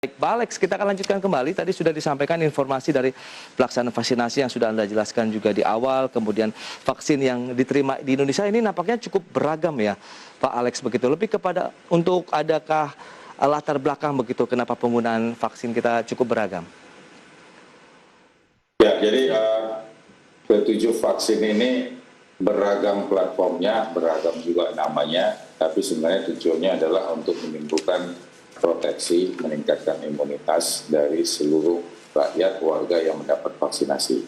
Baik, Pak Alex, kita akan lanjutkan kembali. Tadi sudah disampaikan informasi dari pelaksanaan vaksinasi yang sudah Anda jelaskan juga di awal, kemudian vaksin yang diterima di Indonesia ini nampaknya cukup beragam ya, Pak Alex, begitu. Lebih kepada untuk adakah latar belakang begitu, kenapa penggunaan vaksin kita cukup beragam? Ya, jadi ketujuh vaksin ini beragam platformnya, beragam juga namanya, tapi sebenarnya tujuannya adalah untuk menimbulkan proteksi, meningkatkan imunitas dari seluruh rakyat warga yang mendapat vaksinasi.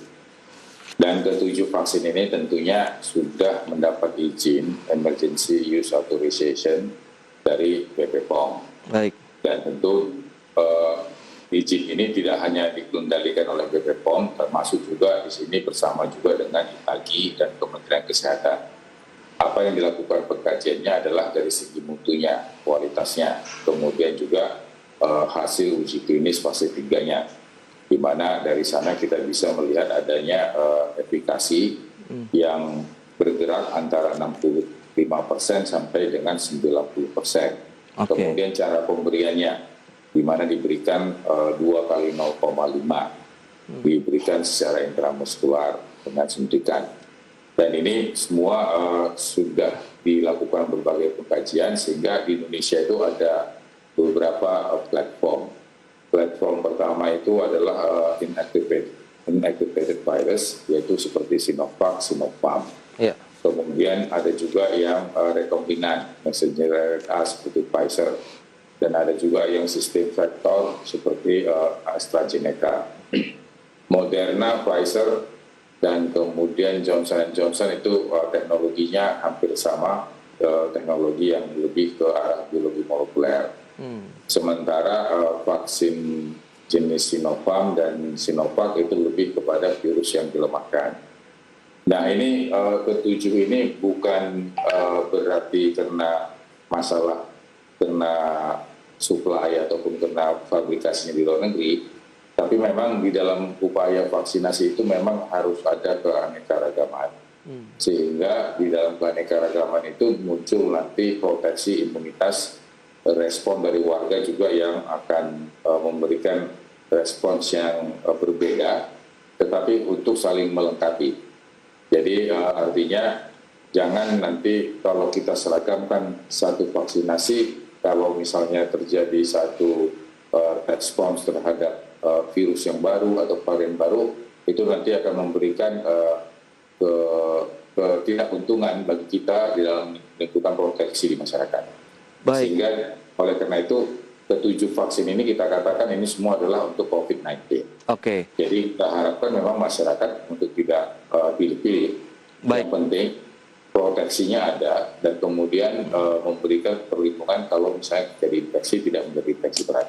Dan ketujuh vaksin ini tentunya sudah mendapat izin Emergency Use Authorization dari BPOM. Baik. Dan tentu izin ini tidak hanya dikendalikan oleh BPOM, termasuk juga di sini bersama juga dengan ITAGI dan Kementerian Kesehatan. Apa yang dilakukan pengkajiannya adalah dari segi mutunya, kualitasnya, kemudian juga hasil uji klinis fase 3-nya, di mana dari sana kita bisa melihat adanya efikasi yang bergerak antara 65% sampai dengan 90%. Okay. Kemudian cara pemberiannya, di mana diberikan 2 kali 0,5, diberikan secara intramuskular dengan suntikan. Dan ini semua sudah dilakukan berbagai pengkajian, sehingga di Indonesia itu ada beberapa platform. Platform pertama itu adalah inactivated virus, yaitu seperti Sinovac, Sinopharm. Yeah. Kemudian ada juga yang rekombinan, messenger RNA seperti Pfizer. Dan ada juga yang sistem vektor seperti AstraZeneca. Moderna, Pfizer, dan kemudian Johnson & Johnson itu teknologinya hampir sama, teknologi yang lebih ke arah biologi molekuler. Sementara vaksin jenis Sinopharm dan Sinovac itu lebih kepada virus yang dilemahkan. Nah, ini ketujuh ini bukan berarti karena masalah kena supply ataupun kena fabrikasinya di luar negeri, tapi memang di dalam upaya vaksinasi itu memang harus ada keanekaragaman. Sehingga di dalam keanekaragaman itu muncul nanti proteksi imunitas, respon dari warga juga yang akan memberikan respons yang berbeda, tetapi untuk saling melengkapi. Jadi artinya jangan nanti kalau kita seragamkan satu vaksinasi, kalau misalnya terjadi satu respons terhadap virus yang baru atau varian baru, itu nanti akan memberikan ketidakунtungan bagi kita di dalam melakukan proteksi di masyarakat. Baik. Sehingga oleh karena itu ketujuh vaksin ini kita katakan ini semua adalah untuk COVID-19. Oke. Jadi kita harapkan memang masyarakat untuk tidak pilih-pilih. Yang penting proteksinya ada dan kemudian memberikan perlindungan kalau misalnya jadi infeksi tidak menjadi infeksi berat.